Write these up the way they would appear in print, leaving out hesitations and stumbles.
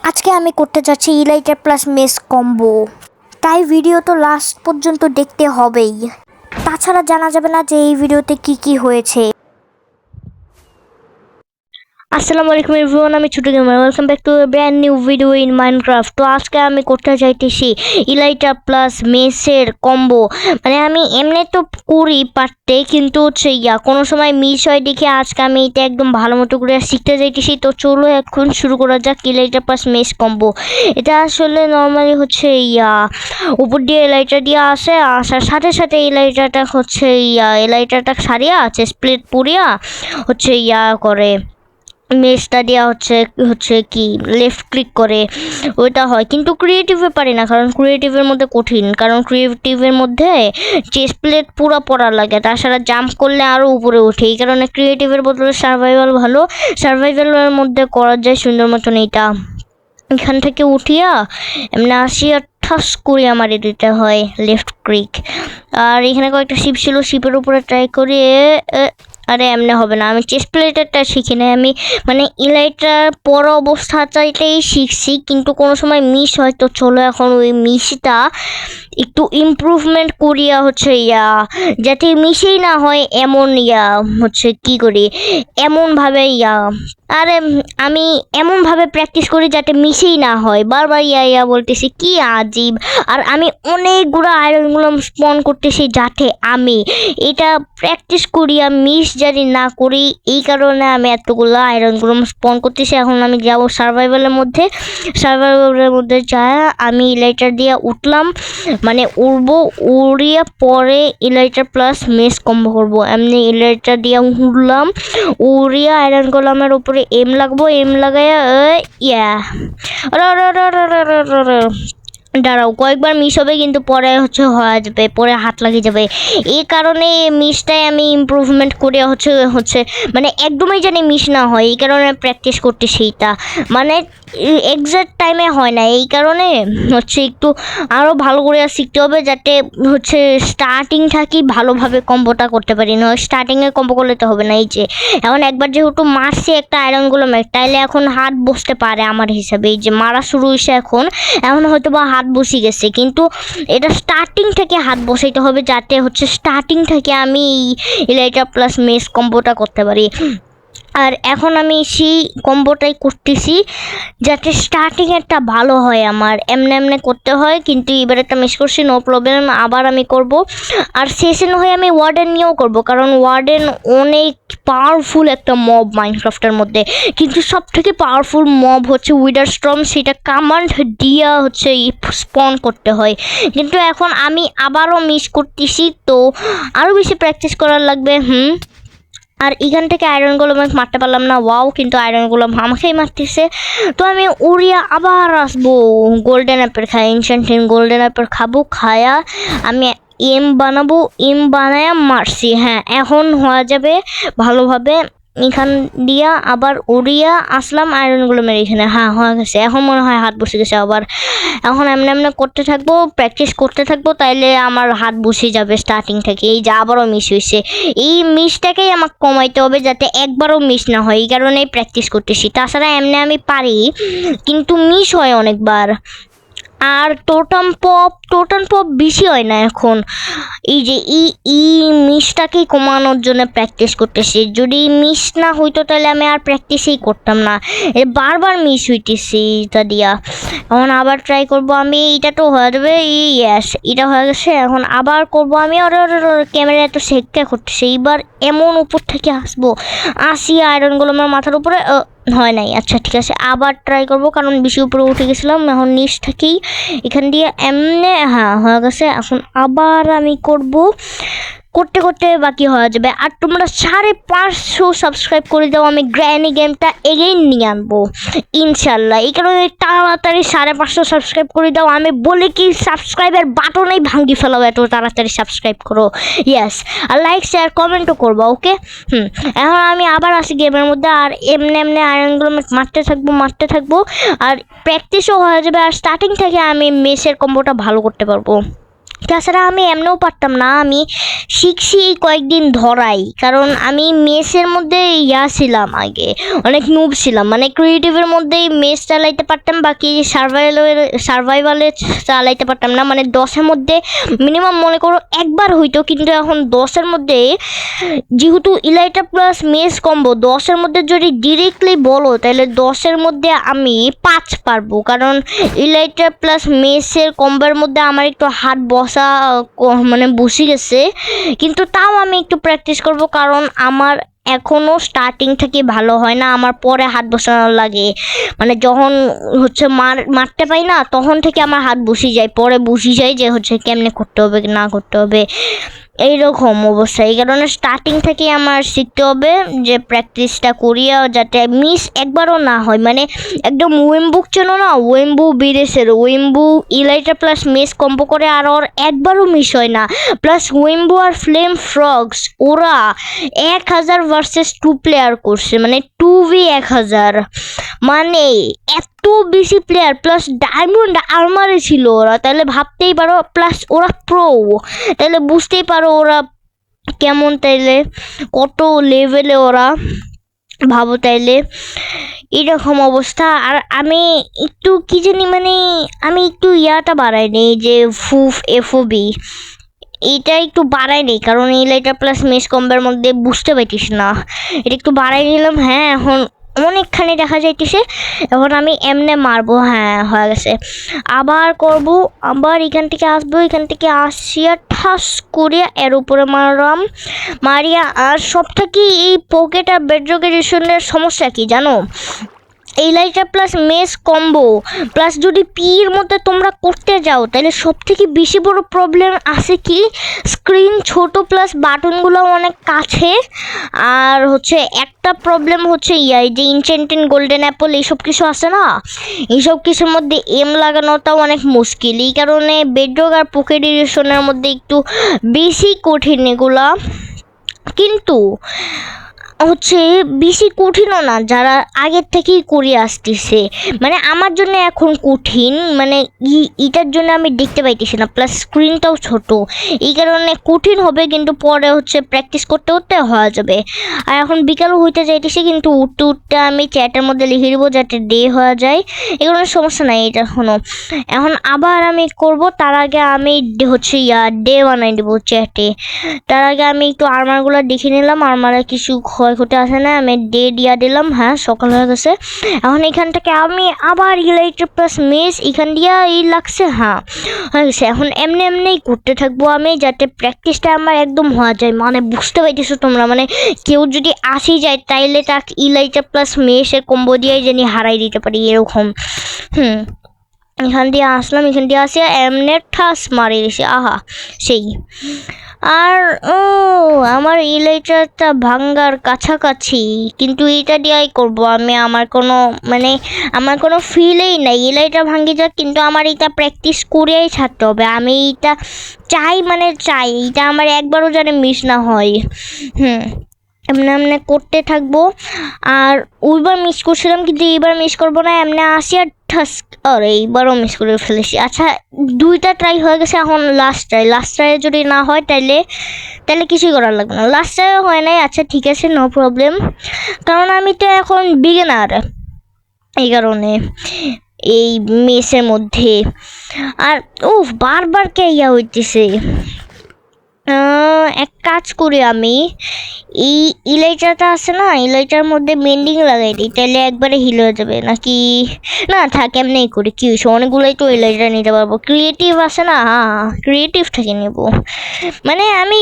আজকে আমি করতে যাচ্ছি ইলাইটার প্লাস মেস কম্বো। তাই ভিডিও তো লাস্ট পর্যন্ত দেখতে হবেই, তাছাড়া জানা যাবে না যে এই ভিডিওতে কি কি হয়েছে। আসসালামু আলাইকুম এভরিওয়ান, আমি ছোট gamer. Welcome back to brand new video in Minecraft. তো আজকে আমি করতে চাইতেছি ইলাইটা প্লাস মেসের কম্বো। মানে আমি এমনি তো করি পারতে, কিন্তু হচ্ছে কোনো সময় মিস হয় দেখে আজকে আমি এটা একদম ভালো মতো করে শিখতে চাইতেছি। তো চলো এখন শুরু করা যাক ইলাইটা প্লাস মেস কম্বো। এটা আসলে নর্মালি হচ্ছে উপর দিয়ে এলাইটা দিয়ে আসার সাথে সাথে এলাইটাটা হচ্ছে এলাইটাটা সারিয়া আছে স্প্লিট পুরিয়া হচ্ছে করে মেসটা দেওয়া হচ্ছে কি লেফট ক্লিক করে ওইটা হয়, কিন্তু ক্রিয়েটিভে পারি না, কারণ ক্রিয়েটিভের মধ্যে কঠিন, কারণ ক্রিয়েটিভের মধ্যে চেস্ট প্লেট পুরো পড়া লাগে, তাছাড়া জাম্প করলে আরও উপরে উঠে। এই কারণে ক্রিয়েটিভের বদলে সার্ভাইভাল ভালো, সার্ভাইভালের মধ্যে করা যায় সুন্দর মতন। এইটা এখান থেকে উঠিয়া এমনি আসিয়া ঠাস করে আমার দিতে হয় লেফট ক্লিক। আর এখানে কয়েকটা শিপ ছিল, শিপের উপরে ট্রাই করি। আরে এমনি হবে না, আমি চেস্ট প্লেটারটা শিখি না, আমি মানে ইলাইটার পর অবস্থা চাইতেই শিখছি, কিন্তু কোনো সময় মিস হয়। তো চলো এখন ওই মিসটা একটু ইমপ্রুভমেন্ট করিয়া হচ্ছে যাতে মিসেই না হয় এমন হচ্ছে কি করি এমনভাবে আরে আমি এমনভাবে প্র্যাকটিস করি যাতে মিসেই না হয়। বারবার বলতেছি কি আজীব। আর আমি অনেকগুলো আয়রনগুলো স্পন করতেছি যাতে আমি এটা প্র্যাকটিস করিয়া মিস যদি না করি, এই কারণে আমি এতগুলো আয়রনগুলো স্পন করতেছি। এখন আমি যাবো সার্ভাইভালের মধ্যে যায় আমি ইলাইটার দিয়ে উঠলাম, মানে উড়বো, উড়িয়ে পরে ইলাইটার প্লাস মেস কম্বো করবো। এমনি ইলাইটার দিয়ে উড়লাম, উড়িয়ে আয়রন গোলামের উপরে এম লাগবো, এম লাগাইয়া দাঁড়াও, কয়েকবার মিস হবে কিন্তু পরে হচ্ছে হয়ে যাবে, পরে হাত লাগিয়ে যাবে। এই কারণে মিসটাই আমি ইমপ্রুভমেন্ট করে হচ্ছে মানে একদমই জানি মিস না হয়, এই কারণে প্র্যাকটিস করতে সেইটা মানে এক্সাক্ট টাইমে হয় না। এই কারণে হচ্ছে একটু আরও ভালো করে শিখতে হবে, যাতে হচ্ছে স্টার্টিং থাকি ভালোভাবে কম্বোটা করতে পারি। না স্টার্টিংয়ে কম্বো করলে তো হবে না। এই যে এখন একবার যেহেতু মারছি একটা আয়রনগুলো তাইলে এখন হাত বসতে পারে আমার হিসাবে। এই যে মারা শুরু হয়েছে, এখন হয়তো বা হাত বসে গেছে, কিন্তু এটা স্টার্টিং থেকে হাত বসাইতে হবে, যাতে হচ্ছে স্টার্টিং থেকে আমি ইলাইটা প্লাস মেস কম্বোটা করতে পারি। আর এখন আমি সেই কম্বোটাই করতেছি যাতে স্টার্টিংয়েরটা ভালো হয় আমার। এমনি করতে হয়, কিন্তু এবার একটা মিস করছি, নো প্রবলেম, আবার আমি করব। আর শেষে না হয় আমি ওয়ার্ডেন নিয়েও করব, কারণ ওয়ার্ডেন অনেক পাওয়ারফুল একটা মব মাইনক্রাফটের মধ্যে। কিন্তু সব থেকে পাওয়ারফুল মব হচ্ছে উইদার স্টর্ম, সেটা কামান্ড দিয়া হচ্ছে স্পন করতে হয়। কিন্তু এখন আমি আবারও মিস করতেছি, তো আরও বেশি প্র্যাকটিস করার লাগবে। আর এখান থেকে আয়রনগুলো আমি মারতে পারলাম না, ওয়াও, কিন্তু আয়রনগুলো আমাকেই মারতেছে। তো আমি উড়িয়া আবার আসবো, গোল্ডেন অ্যাপেল খাই, এনশান্টেন গোল্ডেন অ্যাপেল খাবো, খায়া আমি এম বানাবো, এম বানায়া মারছি। হ্যাঁ, এখন হয়ে যাবে ভালোভাবে। এখান দিয়া আবার উড়িয়া আসলাম, আয়রনগুলো মেরে এখানে। হ্যাঁ, হয়ে গেছে, এখন মনে হয় হাত বসে গেছে আবার। এখন এমনি করতে থাকবো, প্র্যাকটিস করতে থাকবো, তাইলে আমার হাত বসে যাবে স্টার্টিং থেকে। এই যে আবারও মিস হয়েছে, এই মিসটাকেই আমাকে কমাইতে হবে যাতে একবারও মিস না হয়, এই কারণেই প্র্যাকটিস করতেছি। তাছাড়া এমনি আমি পারি, কিন্তু মিস হয় অনেকবার। আর টোটাম পপ বেশি হয় না এখন। এই যে ই মিসটাকেই কমানোর জন্য প্র্যাকটিস করতেছি। যদি মিস না হইতো তাহলে আমি আর প্র্যাকটিসই করতাম না, বারবার মিস হইতেছি এটা দিয়া। এখন আবার ট্রাই করব আমি, এইটা তো হয়ে যাবে। ইয়েস, এটা হয়ে গেছে, এখন আবার করব আমি। আর ক্যামেরা এত সেক্কা করতেছে, এইবার এমন উপর থেকে আসি আয়রনগুলো আমার মাথার উপরে। হয় নাই, আচ্ছা ঠিক আছে, আবার ট্রাই করব, কারণ বেশি উপরে উঠে গেছিলাম। এখন নিচ থেকেই এখান দিয়ে এমনি, হ্যাঁ হয়ে গেছে। এখন আবার আমি করব, করতে করতে বাকি হয়ে যাবে। আর তোমরা 550 সাবস্ক্রাইব করে দাও, আমি গ্র্যানি গেমটা এগেইন নিয়ে আনবো ইনশাল্লাহ। এই কারণে তাড়াতাড়ি 550 সাবস্ক্রাইব করে দাও। আমি বলি কি, সাবস্ক্রাইবের বাটনেই ভাঙি ফেলাও, এত তাড়াতাড়ি সাবস্ক্রাইব করো। ইয়েস, আর লাইক শেয়ার কমেন্টও করবো, ওকে। এখন আমি আবার আসি গেমের মধ্যে, আর এমনি আয়রনগুলো মারতে থাকবো, আর প্র্যাকটিসও হয়ে যাবে। আর স্টার্টিং থেকে আমি মেসের কম্বোটা ভালো করতে পারবো। তাছাড়া আমি এমনিও পারতাম না, আমি শিখছি এই কয়েকদিন ধরাই, কারণ আমি মেসের মধ্যে ছিলাম আগে, অনেক নুব ছিলাম, মানে ক্রিয়েটিভের মধ্যেই মেস চালাইতে পারতাম, বাকি সার্ভাইভালে চালাইতে পারতাম না। মানে 10-এর মধ্যে মিনিমাম মনে করো একবার হইতো, কিন্তু এখন 10-এর মধ্যে যেহেতু ইলাইটা প্লাস মেস কম্বো 10-এর মধ্যে যদি ডিরেক্টলি বলো তাহলে 10-এর মধ্যে আমি 5 পারবো, কারণ ইলাইটা প্লাস মেসের কম্বোর মধ্যে আমার একটু হাত বসা মানে বসে গেছে, কিন্তু তাও আমি একটু প্র্যাকটিস করব, কারণ আমার এখনও স্টার্টিং থেকে ভালো হয় না, আমার পরে হাত বসানো লাগে, মানে যখন হচ্ছে মারতে পাই না তখন থেকে আমার হাত বসে যায়, পরে বসে যায় যে হচ্ছে কেমনে করতে হবে না করতে হবে, এইরকম অবস্থা। এই কারণে স্টার্টিং থেকে আমার শিখতে হবে যে প্র্যাকটিসটা করিয়া যাতে মিস একবারও না হয়। মানে একদম ওয়েম্বুক চেনো না, ওয়েম্বু বিদেশের ওয়েম্বু ইলাইটা প্লাস মেস কম্বো করে আর ওর একবারও মিস হয় না। প্লাস ওয়েম্বু আর ফ্লেম ফ্রগস ওরা 1000 ভার্সেস 2 প্লেয়ার করছে, মানে 2v1000, মানে এত বেশি প্লেয়ার, প্লাস ডায়মন্ড আর্মারে ছিল ওরা, তাহলে ভাবতেই পারো, প্লাস ওরা প্রো, তাহলে বুঝতেই পারো ওরা কেমন, তাইলে কত লেভেলে ওরা, ভাবো তাইলে এরকম অবস্থা। আর আমি একটু কি জানি, মানে আমি একটু ইয়াটা বাড়াইনি, যে এফওবি এটা একটু বাড়াই নেই, কারণ এই লাইটার প্লাস মেস কম্বের মধ্যে বুঝতে পারতিস না, এটা একটু বাড়াই নিলাম। হ্যাঁ এখন অনেকখানি দেখা যাইতেছে, এখন আমি এমনে মারবো, হ্যাঁ হয়ে গেছে, আবার করব, আবার এখান থেকে আসবো, এখান থেকে আসিয়া ঠাস করিয়া এর উপরে মারিয়া। আর সব থেকে এই পকেট আর বেডরক এডিশনের সমস্যা কি জানো, এই lighter plus mess combo plus যদি পির মধ্যে তোমরা করতে যাও তাহলে সব থেকে বেশি বড় প্রবলেম আছে কি, স্ক্রিন ছোট প্লাস বাটনগুলো অনেক কাছে, আর হচ্ছে একটা প্রবলেম হচ্ছে যে ইনচেন্টেন গোল্ডেন অ্যাপল এইসব কিছু আছে না, এইসব কিছুর মধ্যে এম লাগানোটাও অনেক মুশকিল, এই কারণে বেডরক আর পকেট এডিশনের মধ্যে একটু বেশি কঠিন এগুলা, কিন্তু হচ্ছে বেশি কঠিনও না, যারা আগের থেকেই করে আসতেছে, মানে আমার জন্য এখন কঠিন, মানে এটার জন্য আমি দেখতে পাইতেছি না, প্লাস স্ক্রিনটাও ছোট, এই কারণে কঠিন হবে, কিন্তু পরে হচ্ছে প্র্যাকটিস করতে করতে হওয়া যাবে। আর এখন বিকালও হইতে যাইতেছে, কিন্তু উঠতে উঠতে আমি চ্যাটের মধ্যে লিখে দিব যাতে ডে হয়ে যায়, এগুলো সমস্যা নাই, এটা এখন আবার আমি করব, তার আগে আমি হচ্ছে ডে বানাই দেবো চ্যাটে, তার আগে আমি একটু আর্মারগুলো দেখে নিলাম, আর্মারে কিছু ক্ষয়ক্ষতি আছে না, আমি ডে দিয়া দিলাম, হ্যাঁ সকাল হয়ে গেছে। এখন এখান থেকে আমি আবার ইলাইটার প্লাস মেস এখান দিয়া এই লাগছে, হ্যাঁ হয়ে গেছে। এখন এমনি এমনিই করতে থাকবো আমি, যাতে প্র্যাকটিসটা আমার একদম হওয়া যায়, মানে বুঝতে পারতেছো তোমরা, মানে কেউ যদি আসি যায় তাইলে তাকে ইলাইটার প্লাস মেসের কম্বো দিয়েই জানি হারাই দিতে পারি, এরকম। এখান দিয়ে আসলাম, এখান দিয়ে আসি এমনি ঠাস মারি দিছি, আহা সেই। আর আমার ইলাইটারটা ভাঙ্গার কাছাকাছি, কিন্তু এটা দিয়েই করবো আমি, আমার কোনো ফিলেই নাই ইলাইটার ভাঙ্গি যাক, কিন্তু আমার এটা প্র্যাকটিস করেই ছাড়তে হবে, আমি এটা চাই, মানে চাই এটা আমার একবারও যেন মিস না হয়। এমনি এমনি করতে থাকবো, আর ওইবার মিস করছিলাম কিন্তু এইবার মিস করবো না, এমনি আসি আর ঠাস, আর এইবারও মিস করে ফেলেছি। আচ্ছা 2টা ট্রাই হয়ে গেছে, এখন লাস্ট ট্রাই যদি না হয় তাইলে কিছুই করার লাগবে না, লাস্ট ট্রাই হয় নাই, আচ্ছা ঠিক আছে নো প্রবলেম, কারণ আমি তো এখন বিগিনার, এই কারণে এই মেসের মধ্যে। আর বারবার কে হইতেছে, এক কাজ করি, আমি এই ইলাইটারটা আছে না, ইলাইটার মধ্যে মেন্ডিং লাগাই দিই, তাহলে একবারে হিল হয়ে যাবে, নাকি না থাক এমনিই করি, কি হয়েছে, অনেকগুলোই তো ইলাইটার নিতে পারবো, ক্রিয়েটিভ আছে না, ক্রিয়েটিভ থেকে নেব। মানে আমি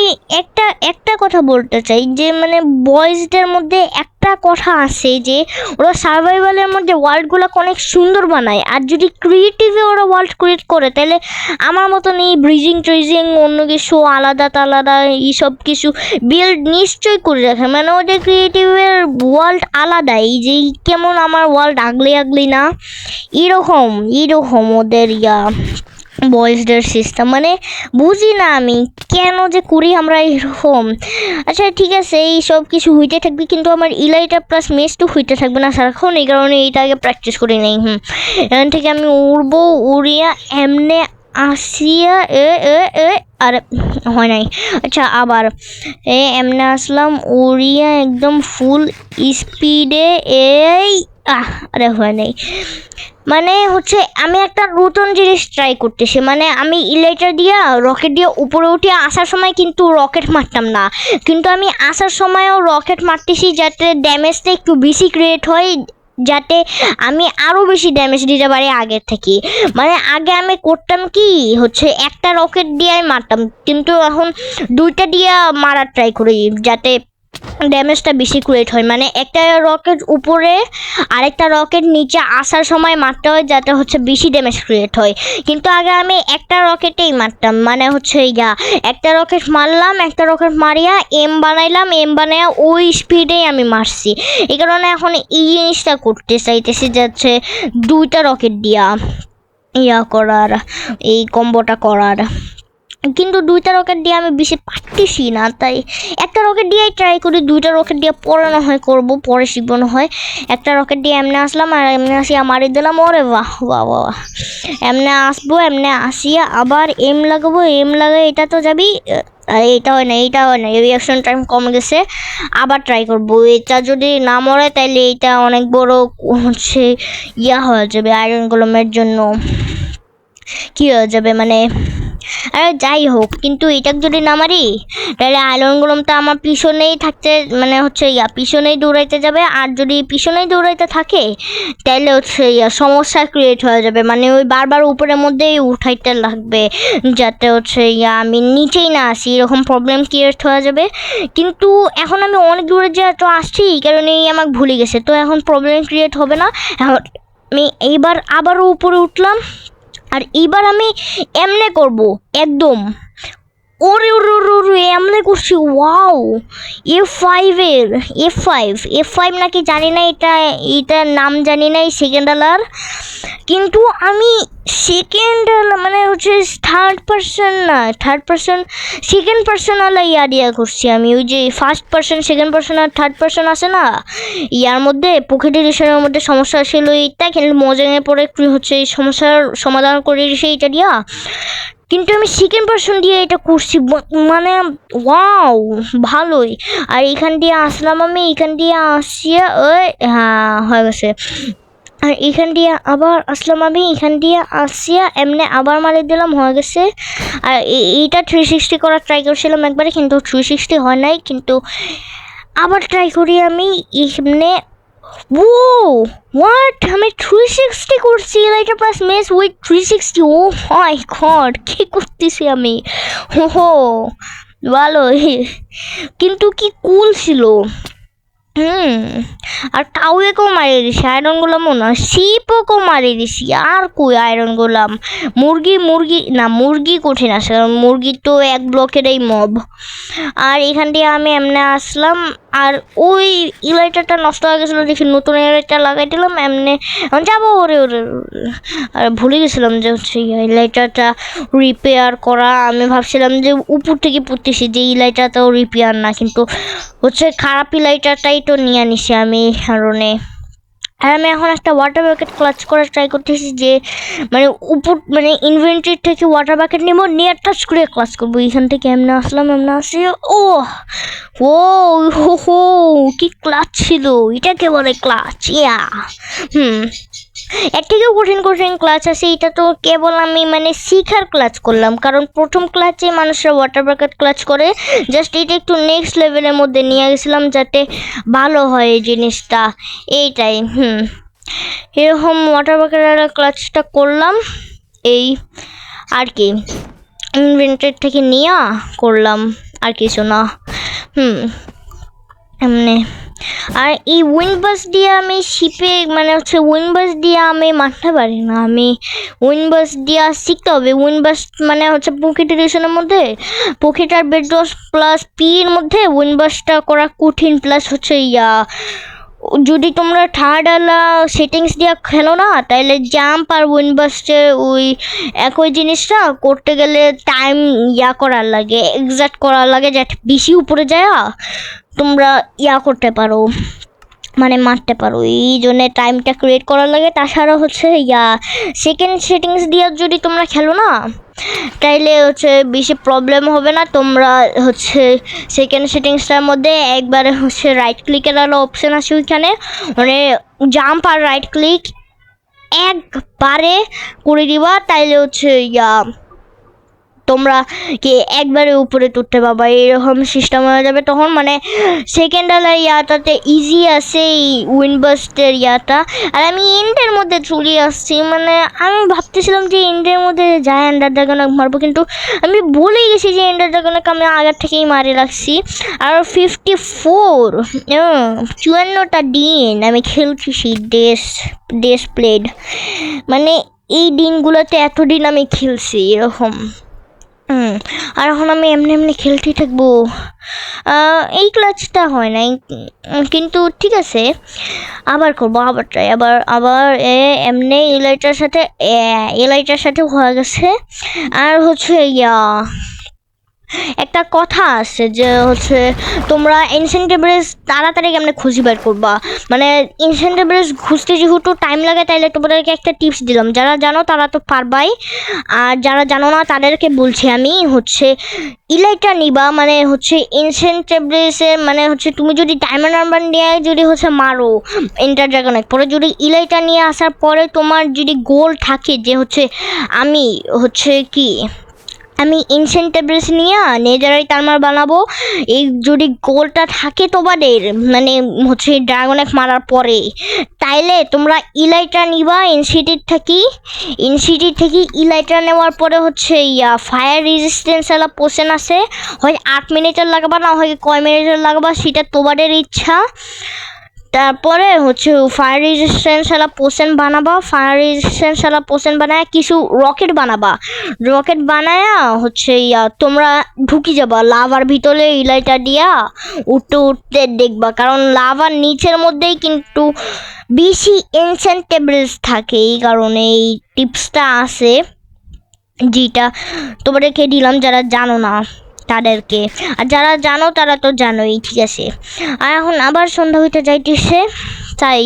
একটা কথা বলতে চাই, যে মানে বয়েজদের মধ্যে একটা কথা আছে যে ওরা সার্ভাইভালের মধ্যে ওয়ার্ল্ডগুলো অনেক সুন্দর বানায়, আর যদি ক্রিয়েটিভে ওরা ওয়ার্ল্ড ক্রিয়েট করে তাহলে আমার মতন এই ব্রিজিং ট্রিজিং অন্য কিছু আলাদা এইসব কিছু বিল্ড নিশ্চয়ই করে রাখে, মানে ওদের ক্রিয়েটিভের ওয়ার্ল্ড আলাদা, এই যে কেমন আমার ওয়ার্ল্ড আগলি না, এরকম ওদের বয়েজদের সিস্টেম, মানে বুঝি না আমি কেন যে করি আমরা এরকম। আচ্ছা ঠিক আছে, এই সব কিছু হইতে থাকবে, কিন্তু আমার ইলাইটার প্লাস মেস তো হইতে থাকবে না সারাক্ষণ, এই কারণে এইটা আগে প্র্যাকটিস করে নেই। এখান থেকে আমি উড়বো, উড়িয়া এমনে আসিয়া আরে হয় নাই। আচ্ছা আবার এমনে আসলাম, উড়িয়া একদম ফুল স্পিডে আরে হয় নাই। মানে হচ্ছে আমি একটা নতুন জিনিস ট্রাই করতেছি, মানে আমি ইলাইটার দিয়া রকেট দিয়ে উপরে উঠে আসার সময় কিন্তু রকেট মারতাম না, কিন্তু আমি আসার সময়ও রকেট মারতেছি যাতে ড্যামেজটা একটু বেশি ক্রিয়েট হয়, যাতে আমি আরও বেশি ড্যামেজ দিতে পারি আগের থেকে। মানে আগে আমি করতাম কি হচ্ছে একটা রকেট দিয়ে মারতাম, কিন্তু এখন দুইটা দিয়ে মারার ট্রাই করি যাতে ড্যামেজটা বেশি ক্রিয়েট হয়। মানে একটা রকেট উপরে আরেকটা রকেট নিচে আসার সময় মারতে হয় যাতে হচ্ছে বেশি ড্যামেজ ক্রিয়েট হয়, কিন্তু আগে আমি একটা রকেটেই মারতাম। মানে হচ্ছে একটা রকেট মারলাম, একটা রকেট মারিয়া এম বানাইলাম, এম বানাইয়া ওই স্পিডেই আমি মারছি। এই কারণে এখন এই জিনিসটা করতে চাইতেছি যাচ্ছে দুইটা রকেট দিয়া করার, এই কম্বোটা করার। কিন্তু দুইটা রকেট দিয়ে আমি বেশি পারতেছি না, তাই একটা রকেট দিয়েই ট্রাই করি। দুইটা রকেট দিয়ে পরে না হয় করবো, পরে শিখবো না হয়। একটা রকেট দিয়ে এমনি আসলাম আর এমনি আসিয়া মারি দিলাম। ওরে বাহ বাহ বাহ, এমনি আসবো, এমনি আসিয়া আবার এম লাগাবো, এম লাগাই এটা তো যাবি। এইটা হয় না, এইটা হয় না, রিয়াকশন টাইম কমে গেছে, আবার ট্রাই করবো। এটা যদি না মরে তাইলে এইটা অনেক বড় হচ্ছে হয়ে যাবে, আয়রন গোলমের জন্য কি হয়ে যাবে মানে। আরে যাই হোক, কিন্তু এটা যদি না মারি তাহলে আয়রন গোলমটা আমার পিছনেই থাকতে মানে হচ্ছে পিছনেই দৌড়াইতে যাবে, আর যদি পিছনেই দৌড়াইতে থাকে তাহলে হচ্ছে সমস্যা ক্রিয়েট হয়ে যাবে। মানে ওই বারবার উপরের মধ্যেই উঠাইতে লাগবে যাতে হচ্ছে আমি নিচেই না আসি, এরকম প্রবলেম ক্রিয়েট হয়ে যাবে। কিন্তু এখন আমি অনেক দূরে যা তো আসছি, এই কারণেই আমাকে ভুলে গেছে, তো এখন প্রবলেম ক্রিয়েট হবে না। এখন আমি এইবার আবারও উপরে উঠলাম, আর এইবার আমি এমনে করব একদম। ওরে ওরে ওরে ওরে এমনে করছি। ওয়াও, এফ ফাইভ নাকি জানি না, এটার নাম জানি না, এই সেকেন্ড আলার। কিন্তু আমি সেকেন্ড মানে হচ্ছে থার্ড পার্সন সেকেন্ড পার্সন আলা দিয়া করছি আমি। ওই যে ফার্স্ট পার্সন, সেকেন্ড পার্সন আর থার্ড পার্সন আছে না, ইয়ার মধ্যে পকেট এডিশনের মধ্যে সমস্যা ছিল এইটা, কিন্তু মজাঙে পরে হচ্ছে এই সমস্যার সমাধান করে দিয়েছে এইটা দিয়া। কিন্তু আমি সেকেন্ড পার্সন দিয়ে এটা করছি, মানে ওয়াও ভালোই। আর এখান দিয়ে আসলাম আমি, এখান দিয়ে আসিয়া হ্যাঁ হয়ে গেছে। আর এখান দিয়ে আবার আসলাম আমি, এখান দিয়ে আসিয়া এমনি আবার মারি দিলাম, হয়ে গেছে। আর এইটা 360 করার ট্রাই করছিলাম একবারে, কিন্তু 360 হয় নাই, কিন্তু আবার ট্রাই করি আমি এমনি। ও হোয়াট, আমি 360 করছি, like plus mess with 360। Oh my god, কি করতেছি আমি। হো ভালো, কিন্তু কি কুল ছিল। আর কাউকেও মারিয়ে দিছি, আয়রন গোলাম না, শিপও মারিয়ে দিছি। আর কই আয়রন গোলাম, মুরগি না, মুরগি কঠিন আছে, কারণ মুরগি তো এক ব্লকেরই মব। আর এখান দিয়ে আমি এমনি আসলাম, আর ওই ইলাইটারটা নষ্ট হয়ে গেছিলো, দেখি নতুন ইলাইটার লাগাই দিলাম এমনি যাবো। ওরে ওরে, আর ভুলে গেছিলাম যে হচ্ছে ইলাইটারটা রিপেয়ার করা। আমি ভাবছিলাম যে উপর থেকে পড়তেছি, যে ইলাইটারটাও রিপেয়ার না, কিন্তু হচ্ছে খারাপ ইলাইটারটাই তো নিয়ে নিছি আমি কারণে। আর আমি এখন একটা ওয়াটার বাকেট ক্লাচ করার ট্রাই করতেছি, যে মানে উপর মানে ইনভেন্টরি থেকে ওয়াটার বাকেট নেবো, নিয়ে টাচ করে ক্লাচ করবো। এখান থেকে এমনি আসলাম, এমনি আসি। ও ও হো হো, কি ক্লাচ ছিল, এটাকে বলে ক্লাচ। এর থেকেও কঠিন ক্লাচ আছে, এটা তো কেবল আমি মানে শিখার ক্লাচ করলাম, কারণ প্রথম ক্লাচে মানুষরা ওয়াটার বাকেট ক্লাচ করে, জাস্ট এটা একটু নেক্সট লেভেলের মধ্যে নিয়ে গেছিলাম যাতে ভালো হয় এই জিনিসটা, এইটাই। এরকম ওয়াটার বাকেটের ক্লাচটা করলাম, এই আর কি ইনভেন্টরি থেকে নিয়ে করলাম, আর কিছু না। এমনি। আর এই উইন্ডবাস দিয়ে আমি শিপে মানে হচ্ছে উইন্ডবাস দিয়ে আমি মারতে পারি না, আমি উইন্ডবাস দিয়ে শিখতে হবে। উইন্ডবাস মানে হচ্ছে পকেট এডিশনের মধ্যে, পকেট আর বেডরস প্লাস পি এর মধ্যে উইন্ডবাসটা করা কঠিন, প্লাস হচ্ছে যদি তোমরা থার্ড আলা সেটিংস দিয়ে খেলো না, তাহলে জাম্প আর উইন্ডবাস্টে ওই একই জিনিসটা করতে গেলে টাইম করার লাগে, এক্সাক্ট করার লাগে, যাতে বেশি উপরে যায় তোমরা করতে পারো। মানে মারতে পারো, এই জন্য টাইমটা ক্রিয়েট করার লাগে। তাছাড়া হচ্ছে সেকেন্ড সেটিংস দিয়ে যদি তোমরা খেলো না, তাইলে হচ্ছে বেশি প্রবলেম হবে না। তোমরা হচ্ছে সেকেন্ড সেটিংসটার মধ্যে একবারে হচ্ছে রাইট ক্লিকের আলো অপশান আছে ওইখানে, মানে জাম্প আর রাইট ক্লিক একবারে করে দিবা, তাইলে হচ্ছে তোমরা কি একবারে উপরে তুলতে পারবা, এরকম সিস্টেম হয়ে যাবে তখন। মানে সেকেন্ড আলার ইয়াটাতে ইজি আছে এই উইনবাস্টের ইয়াটা। আর আমি এন্ডের মধ্যে চলে আসছি, মানে আমি ভাবতেছিলাম যে এন্ডের মধ্যে যায় এন্ডার ড্রাগনক মারবো, কিন্তু আমি ভুলে গেছি যে এন্ডার ড্রাগনকে আমি আগের থেকেই মারি রাখছি। আর 54টা দিন আমি খেলছি ডেস প্লেড, মানে এই দিনগুলোতে এতদিন আমি খেলছি এরকম। আর এখন আমি এমনি খেলতেই থাকবো। এই ক্লাচটা হয় নাই, কিন্তু ঠিক আছে, আবার করবো, আবার ট্রাই, আবার এমনি এলাইটার সাথে হয়ে গেছে। আর হচ্ছে একটা কথা আছে যে হচ্ছে তোমরা এনসেন্ট এভারেস্ট তাড়াতাড়ি কেমনে খুঁজে বের করবা। মানে এনসেন্ট এভারেস্ট খুঁজতে যেহেতু টাইম লাগে, তাইলে তোমাদেরকে একটা টিপস দিলাম। যারা জানো তারা তো পারবাই, আর যারা জানো না তাদেরকে বলছি আমি, হচ্ছে ইলাইটা নিবা। মানে হচ্ছে এনসেন্ট এভারেস্টের মানে হচ্ছে তুমি যদি ডায়মন্ড আর্মার নিয়ে যদি হচ্ছে মারো এন্টার ড্রাগনে, পরে যদি ইলাইটা নিয়ে আসার পরে তোমার যদি গোল থাকে যে হচ্ছে আমি এনসেন্ট এভারেস্ট নিয়ে নেজারাইট আর্মার বানাবো, এই যদি গোলটা থাকে তোমাদের মানে হচ্ছে ড্রাগনেক মারার পরে, তাইলে তোমরা ইলাইটা নিবা এনসিটি থেকে ইলাইটা নেওয়ার পরে হচ্ছে ফায়ার রেজিস্ট্যান্স এলা পোশন আছে, হয় 8 মিনিটের লাগবা না হয় কয় মিনিটের লাগবা, সেটা তোমাদের ইচ্ছা। তারপরে হচ্ছে ফায়ার রেজিস্ট্যান্স এলা পোশন বানায় কিছু রকেট বানায়া হচ্ছে তোমরা ঢুকি যাবা লাভার ভিতরে ইলাইটা দিয়া উঠতে দেখবা, কারণ লাভার নিচের মধ্যেই কিন্তু বেশি এনচেন্টেবলস থাকে। এই কারণে এই টিপসটা আছে যেটা তোমাদেরকে দিলাম যারা জানো না তাদেরকে, আর যারা জানো তারা তো জানোই, ঠিক আছে। আর এখন আবার সন্ধ্যা হইতে যাইতেছে, তাই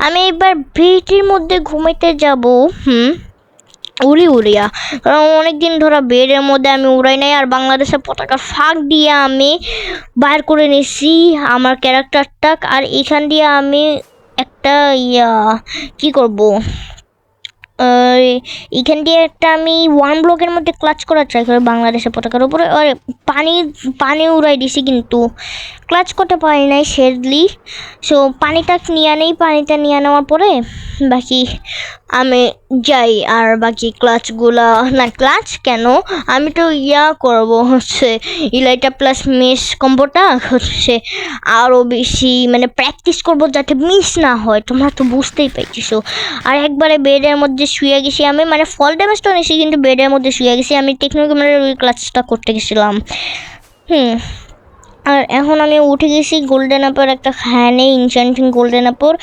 আমি এবার ভিটির মধ্যে ঘুমাইতে যাব। উড়িয়া, কারণ অনেকদিন ধরে বেডের মধ্যে আমি উড়াই নাই, আর বাংলাদেশের পতাকা ফাঁক দিয়ে আমি বাইর করে নিছি আমার ক্যারেক্টারটা। আর এখান দিয়ে আমি একটা কি করব, এখান দিয়ে একটা আমি 1 ব্লকের মধ্যে ক্লাচ করার ট্রাই করি বাংলাদেশের পতাকার উপরে। আরে পানি উড়াই দিছি, কিন্তু ক্লাচ করতে পারি নাই শেডলি। সো পানিটা নিয়ে নেওয়ার পরে বাকি আমি যাই, আর বাকি ক্লাচ কেন আমি তো করবো হচ্ছে ইলাইটা প্লাস মিস কম্বোটা হচ্ছে আরও বেশি মানে প্র্যাকটিস করবো যাতে মিস না হয়, তোমরা তো বুঝতেই পাইছো। আর একবারে বেডের মধ্যে শুয়ে গেছি আমি, মানে ফল ড্যামেজটা নিয়েছি কিন্তু বেডের মধ্যে শুয়ে গেছি আমি, টেকনোক্যামেরার ওই ক্লাচটা করতে গেছিলাম। আর এখন আমি উঠে গেছি গোল্ডেন অ্যাপের একটা খানে ইনচেন্টিং গোল্ডেন অ্যাপর।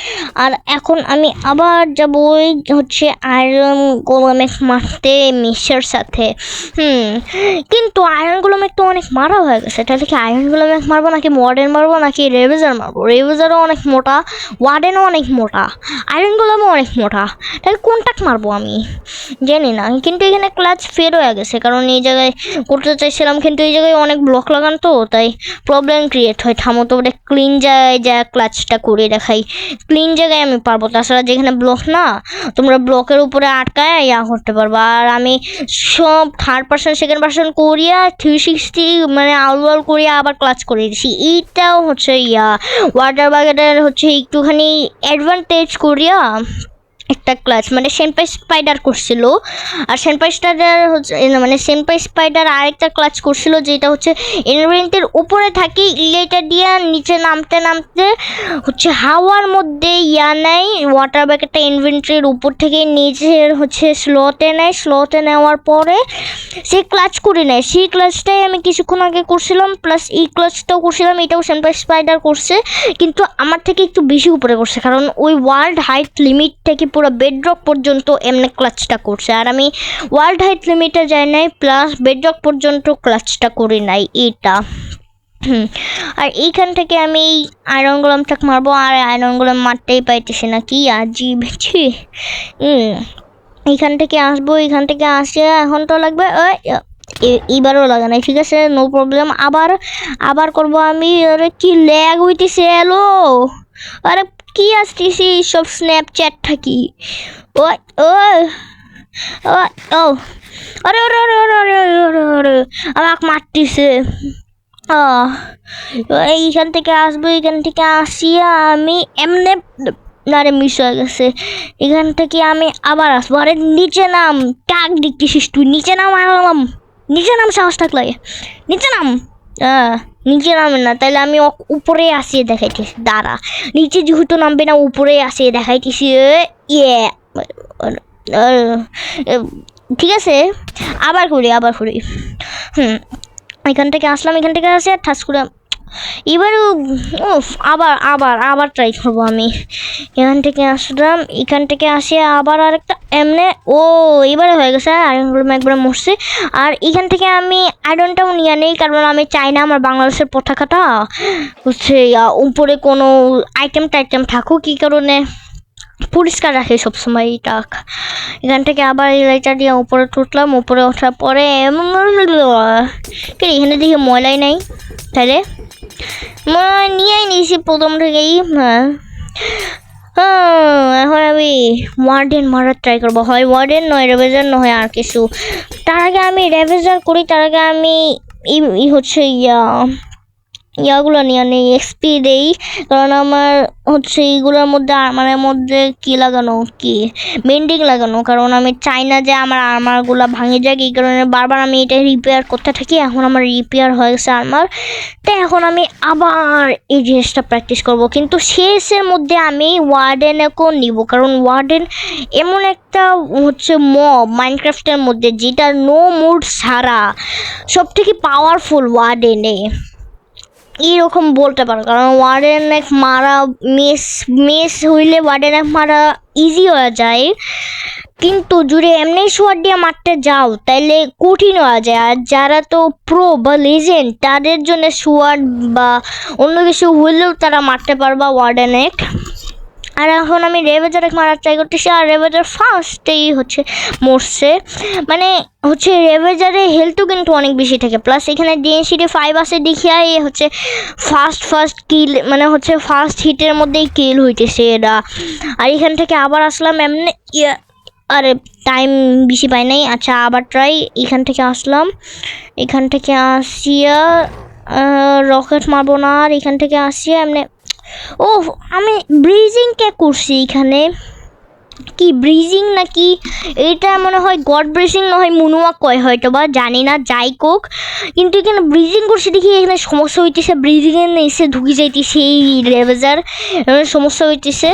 আর এখন আমি আবার যাব ওই হচ্ছে আয়রন গোলমেক মারতে মিশের সাথে। কিন্তু আয়রন গোলমেক তো অনেক মারা হয়ে গেছে, তাহলে কি আয়রন গোলমেক মারবো নাকি ওয়ার্ডেন মারবো নাকি রেভেজার মারবো? রেভেজারও অনেক মোটা, ওয়ার্ডেনও অনেক মোটা, আয়রন গোলমও অনেক মোটা, তাহলে কোনটাক মারবো আমি জানি না। কিন্তু এখানে ক্লাচ ফের হয়ে গেছে, কারণ এই জায়গায় করতে চাইছিলাম কিন্তু এই জায়গায় অনেক ব্লক লাগান, তো তাই প্রবলেম ক্রিয়েট হয়। থামো তো ওটা ক্লিন জায়গায় যা ক্লাচটা করে দেখাই, ক্লিন জায়গায় আমি পারবো, তাছাড়া যেখানে ব্লক না তোমরা ব্লকের উপরে আটকায় করতে পারবো। আর আমি সব 3rd পার্সন 2nd পার্সন করিয়া 360 মানে আউল করিয়া আবার ক্লাচ করে দিছি। এইটাও হচ্ছে ওয়াটার বাগেটের হচ্ছে একটুখানি অ্যাডভান্টেজ করিয়া একটা ক্লাচ, মানে সেনপাই স্পাইডার করছিল, আর সেনপাই স্পাইডার আরেকটা ক্লাচ করছিল যেটা হচ্ছে ইনভেন্টের উপরে থাকে, ইলেটা দিয়ে নিচে নামতে হচ্ছে হাওয়ার মধ্যে নেয় ওয়াটার ব্যাগেটটা ইনভেন্টরির উপর থেকে নিচের হচ্ছে স্লোতে নেওয়ার পরে সে ক্লাচ করে নেয়। সেই ক্লাচটাই আমি কিছুক্ষণ আগে করছিলাম, প্লাস এই ক্লাচটাও করছিলাম, এটাও সেনপাই স্পাইডার করছে, কিন্তু আমার থেকে একটু বেশি উপরে করছে, কারণ ওই ওয়ার্ল্ড হাইট লিমিট থেকে পুরো বেডরক পর্যন্ত এমনি ক্লাচটা করছে, আর আমি ওয়ার্ল্ড হাইট লিমিটে যাই নাই, প্লাস বেডরক পর্যন্ত ক্লাচটা করি নাই। এটা আর এইখান থেকে আমি এই আয়রন গোলামটাকে মারবো, আর আয়রন গোলাম মারতেই পাইতেছি না, কি আজীব ছি। এইখান থেকে আসবো, এখান থেকে আসে এখন তো লাগবে এইবারও লাগে নাই, ঠিক আছে, নো প্রবলেম। আবার করবো আমি। আরে কি ল্যাগ হইতেছে, এলো, আরে কি আসতেছি সব স্ন্যাপচ্যাট থাকি। ও ও ও ও আরে আরে আরে আরে আরে আরে আরে আমাকে মারতেছে। এইখান থেকে আসবো, এখান থেকে আসিয়া আমি এমনি, আরে মিস হয়ে গেছে। এখান থেকে আমি আবার আসবো। আরে নিচে নাম, কাক দেখতেছিস তুই, নিচে নাম। আলাম নিচে নাম, সাহস থাকলে নিচে নাম। নিচে নামে না, তাহলে আমি উপরে আসিয়ে দেখাইতেছি, দাঁড়া। নিচে যেহেতু নামবে না, উপরে আসিয়ে দেখাইতেছি। ইয়ে ঠিক আছে, আবার করি। এখান থেকে আসলাম, এখান থেকে আসে ঠাস করে এবারও আবার ট্রাই করবো আমি। এখান থেকে আসলাম, এখান থেকে আসে আবার আরেকটা এমনে। ও এবারে হয়ে গেছে, আয়রনগুলো একবারে মরছে। আর এখান থেকে আমি আয়রনটাও নিয়ে নেই, কারণ আমি চাই না আমার বাংলাদেশের পতাকাটা হচ্ছে উপরে কোনো আইটেম থাকুক, কী কারণে পরিষ্কার রাখে সবসময় টাক। এখান থেকে আবার এই লাইটার দিয়ে উপরে উঠলাম, উপরে ওঠার পরে এখানে দেখি ময়লাই নাই, তাহলে নিয়েই নিয়েছি প্রথম থেকেই। এখন আমি ওয়ার্ডেন মারার ট্রাই করবো, হয় ওয়ার্ডেন নয় রেভেজার, নয় আর কিছু। তার আগে আমি রেভেজার করি, তার আগে আমি হচ্ছে ইয়াগুলো নিয়ে নেই, এক্সপি দেই, কারণ আমার হচ্ছে এইগুলোর মধ্যে আর্মারের মধ্যে কি লাগানো, কি মেন্ডিং লাগানো, কারণ আমি চাই না যে আমার আর্মারগুলো ভাঙে যাক, এই কারণে বারবার আমি এটা রিপেয়ার করতে থাকি। এখন আমার রিপেয়ার হয়ে গেছে আর্মার, তাই এখন আমি আবার এই জিনিসটা প্র্যাকটিস করব। কিন্তু শেষের মধ্যে আমি ওয়ার্ডেনকেও নিব, কারণ ওয়ার্ডেন এমন একটা হচ্ছে মব মাইনক্রাফটের মধ্যে যেটা নো মুড ছাড়া সব থেকে পাওয়ারফুল ওয়ার্ডেনে, এইরকম বলতে পারো। কারণ ওয়ার্ডেন এক মারা মেস হইলে ওয়ার্ডেন এক মারা ইজি হয়ে যায়, কিন্তু যদি এমনি শোয়ার দিয়ে মারতে যাও তাহলে কঠিন হয়ে যায়। আর যারা তো প্রো বা লেজেন্ড, তাদের জন্য শোয়ার বা অন্য কিছু হইলেও তারা মারতে পারবা ওয়ার্ডেন এক। আর এখন আমি রেভেজার মারার ট্রাই করতেছি, আর রেভেজার ফার্স্টেই হচ্ছে মরছে। মানে হচ্ছে রেভেজারে হেলথও কিন্তু অনেক বেশি থাকে, প্লাস এখানে ডেনসিটি 5 আছে দেখিয়া হচ্ছে ফার্স্ট কিল, মানে হচ্ছে ফার্স্ট হিটের মধ্যেই কিল হইতেছে এরা। আর এখান থেকে আবার আসলাম এমনি, আরে টাইম বেশি পাই নাই। আচ্ছা আবার ট্রাই, এখান থেকে আসলাম, এখান থেকে আসিয়া রকেট মারবো না, আর এখান থেকে আসিয়া এমনি। ও আমি ব্রিজিং কে করছি এখানে, কি ব্রিজিং নাকি এটা মনে হয় গড ব্রিজিং, না হয় মুনুয়া কয় হয়তো বা, জানি না, যাই কোক। কিন্তু এখানে ব্রিজিং করছি দেখি এখানে সমস্যা হইতেছে, ব্রিজিংয়ের এসে ঢুকে যাইতেছে এই রেভেজার, সমস্যা হইতেছে।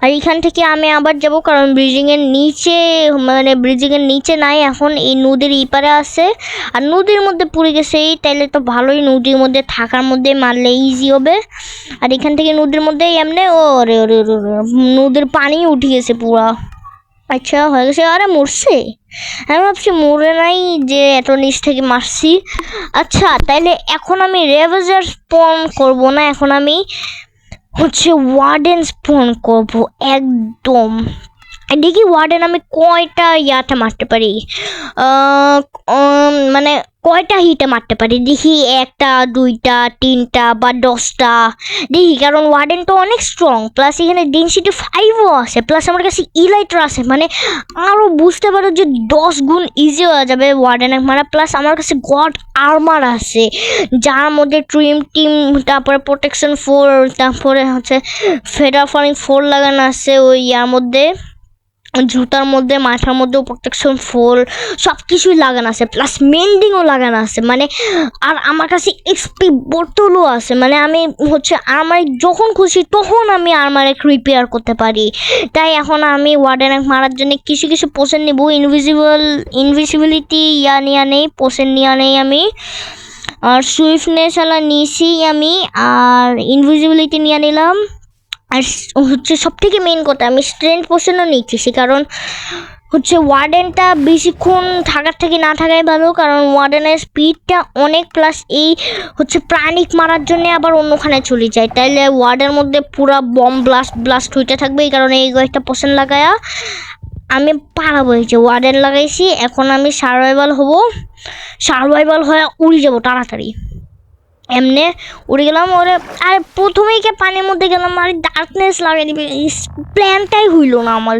আর এখান থেকে আমি আবার যাব, কারণ ব্রিজিংয়ের নিচে, মানে ব্রিজিংয়ের নিচে নাই, এখন এই নদীর ইপারে আছে, আর নদীর মধ্যে পড়ে গেছে এই, তাইলে তো ভালোই, নদীর মধ্যে থাকার মধ্যে মারলে ইজি হবে। আর এখান থেকে নদীর মধ্যে এমনি, ও রে নদীর পানি উঠে গেছে পুরা। আচ্ছা হয়ে গেছে, আরে মরছে, আমি ভাবছি মরে নাই যে এত নিচ থেকে মারছি। আচ্ছা তাইলে এখন আমি রেভেজার স্পন করব না, এখন আমি হচ্ছে ওয়ার্ডেন স্পন করব একদম। দেখি ওয়ার্ডেন আমি কয়টা ইয়াতে মারতে পারি, মানে কয়টা হিটে মারতে পারি, দেখি 1টা 2টা 3টা বা 10টা দেখি, কারণ ওয়ার্ডেন তো অনেক স্ট্রং, প্লাস এখানে ডেনসিটি 5ও আছে, প্লাস আমার কাছে ইলাইট্রা আছে, মানে আরও বুঝতে পারো যে 10 গুণ ইজি হয়ে যাবে ওয়ার্ডেন মারা। প্লাস আমার কাছে গড আর্মার আছে, যার মধ্যে টিম, তারপরে প্রোটেকশন 4, তারপরে হচ্ছে ফেডার ফারিং 4 লাগানো আছে ওই ইয়ার মধ্যে, জুতার মধ্যে, মাথার মধ্যেও প্রোটেকশন 4, সব কিছুই লাগানো আছে, প্লাস মেন্ডিংও লাগানো আছে, মানে আর আমার কাছে এক্সপি বোতলও আছে, মানে আমি হচ্ছে আর্মার যখন খুশি তখন আমি আর্মারে রিপেয়ার করতে পারি। তাই এখন আমি ওয়ার্ডেন মারার জন্য কিছু পোশন নিব, ইনভিজিবিলিটি নিয়ে নেই, পোশন নিয়ে নেই আমি, আর সুইফটনেস নিয়েছি আমি, আর ইনভিজিবিলিটি নিয়ে নিলাম। আর হচ্ছে সব থেকে মেন কথা, আমি স্ট্রেংথ পোশনও নিচ্ছি, কারণ হচ্ছে ওয়ার্ডেনটা বেশিক্ষণ থাকার থেকে না থাকাই ভালো, কারণ ওয়ার্ডেনের স্পিডটা অনেক, প্লাস এই হচ্ছে প্রাণিক মারার জন্য আবার অন্যখানে চলে যায়, তাইলে ওয়ার্ডের মধ্যে পুরা বম ব্লাস্ট হইতে থাকবে। এই কারণে এই কয়েকটা পোশন লাগায়া আমি পালাবো। এই যে ওয়ার্ডেন লাগাইছি, এখন আমি সার্ভাইভাল হয়ে উড়ে যাবো তাড়াতাড়ি। এমনি উড়ে গেলাম, ওরে আর প্রথমেই কে পানির মধ্যে গেলাম, আর ডার্কনেস লাগিয়ে দিবে, প্ল্যানটাই হইল না আমার।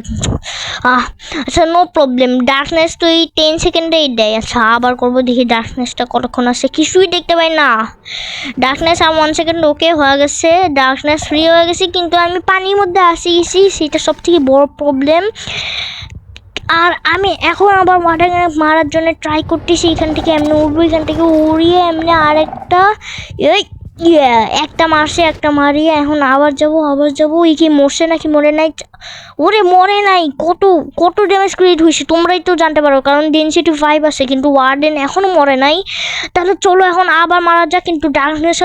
আচ্ছা নো প্রবলেম, ডার্কনেস তো এই 10 সেকেন্ডেই দেয়। আচ্ছা আবার করবো, দেখি ডার্কনেসটা কতক্ষণ আসে, কিছুই দেখতে পাই না। ডার্কনেস আর 1 সেকেন্ড ওকে হয়ে গেছে, ডার্কনেস ফ্রি হয়ে গেছে, কিন্তু আমি পানির মধ্যে আসি গেছি, সেটা সব থেকে বড় প্রবলেম। আর আমি এখন আবার ওয়াটার মারার জন্য ট্রাই করতেছি, এখান থেকে এমনি উড়বো, এখান থেকে উড়িয়ে এমনি আরেকটা একটা মারছে, একটা মারিয়ে এখন আবার যাবো। এই কি মরছে নাকি মরে নাই? ওরে মরে নাই, কত ড্যামেজ ক্রিয়েট হয়েছে তোমরাই তো জানতে পারো, কারণ ডেনসিটি 5 আছে, কিন্তু ওয়ার্ডেন এখনও মরে নাই। তাহলে চলো এখন আবার মারা যাক, কিন্তু ডার্কনেস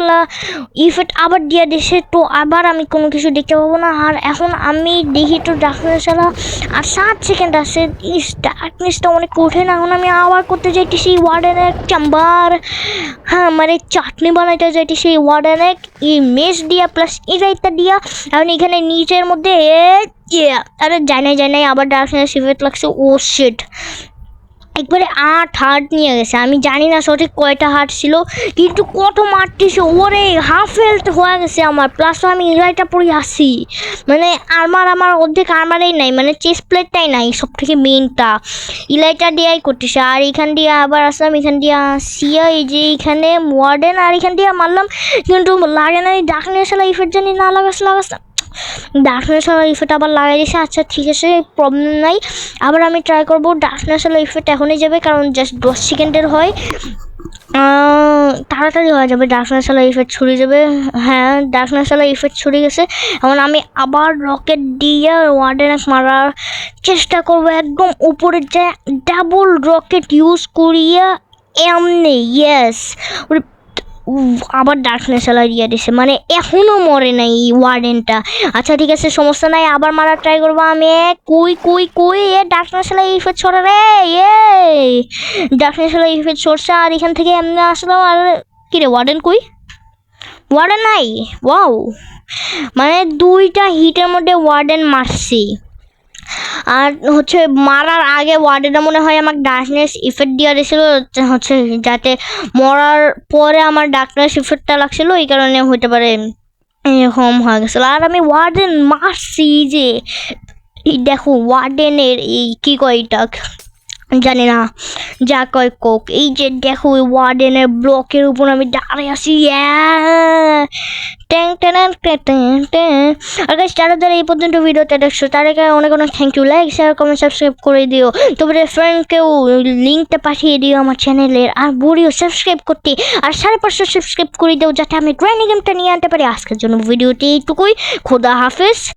ইফেক্ট আবার দিয়ে দিছে, তো আবার আমি কোনো কিছু দেখতে পাবো না। আর এখন আমি দেখি তো ডার্কনেস আর 7 সেকেন্ড আছে, ডার্কনেসটা অনেক কঠিন। এখন আমি আবার করতে যাইতেছি ওয়ার্ডেনের চাম্বার, হ্যাঁ মানে চাটনি বানাইতে যাইতেছি ওয়ার্ডেনের মেশ দিয়া প্লাস ইরাইতা দিয়া। এখন এখানে নিচের মধ্যে আরে যায় নাই আবার ডার্কনেস ইফেক্ট লাগছে। ও শিট, একবারে 8 হার্ট নিয়ে গেছে। আমি জানি না সঠিক কয়টা হার্ট ছিল, কিন্তু কত মারতেছে, ওরে হাফ হেলথ হয়ে গেছে আমার, প্লাস আমি ইলাইটা পরে আসি, মানে আমার অর্ধেক আর্মারেই নাই, মানে চেস্ট প্লেটটাই নাই, সব থেকে মেনটা ইলাইটা দিয়েই করতেছে। আর এখান দিয়ে আবার আসলাম, এখান দিয়ে আসিয়া এই যে এখানে ওয়ার্ডেন, আর এখান দিয়ে মারলাম, কিন্তু লাগে না। ডার্কনেস ইফেক্ট জানি না লাগাস ডার্কনেস ইফেক্ট আবার লাগাই দিয়েছে। আচ্ছা ঠিক আছে, প্রবলেম নাই, আবার আমি ট্রাই করবো। ডার্কনেস ইফেক্ট এখনই যাবে, কারণ জাস্ট 10 সেকেন্ডের হয়, তাড়াতাড়ি হয়ে যাবে। ডার্কনেস ইফেক্ট ছড়িয়ে যাবে, হ্যাঁ ডার্কনেস ইফেক্ট ছড়িয়ে গেছে। এখন আমি আবার রকেট দিয়ে ওয়ার্ডেনে মারার চেষ্টা করবো, একদম উপরে যায় ডাবল রকেট ইউজ করিয়া এমনি। ইয়েস, আবার ডার্কনেস দিয়ে দিছে, মানে এখনও মরে নাই এই ওয়ার্ডেনটা। আচ্ছা ঠিক আছে, সমস্যা নাই, আবার মারার ট্রাই করবো আমি। কুই ডার্কনেস ইফেক্ট ছড়া রে, ডার্কনেস ইফেক্ট ছড়ছে। আর এখান থেকে এমনি আসলাম, আর কি রে ওয়ার্ডেন নাই। ওয়াও, মানে 2টা হিটের মধ্যে ওয়ার্ডেন মারছি। আর হচ্ছে মারার আগে ওয়ার্ডেনটা মনে হয় আমাকে ডার্কনেস ইফেক্ট দিয়ে দিয়েছিল, হচ্ছে যাতে মরার পরে আমার ডার্কনেস ইফেক্টটা লাগছিল, এই কারণে হতে পারে এরকম হয়ে গেছিলো। আর আমি ওয়ার্ডেন মারছি, যে দেখো ওয়ার্ডেনের এই কী কয় এটা জানি না, যা কয় কোক, এই যে দেখো ওই ওয়ার্ডেনের ব্লকের উপর আমি দাঁড়িয়ে আছি। আর গাইস, যারা এই পর্যন্ত ভিডিওটা দেখছো তাদেরকে অনেক thank you. Like share comment subscribe করে দিও, তোমাদের ফ্রেন্ডকেও লিঙ্কটা পাঠিয়ে দিও আমার চ্যানেলের, আর বলিও সাবস্ক্রাইব করতে, আর 550 সাবস্ক্রাইব করে দিও, যাতে আমি গ্র্যান্ড গেমটা নিয়ে আনতে পারি। আজকের জন্য ভিডিওটি এইটুকুই, খোদা হাফেজ।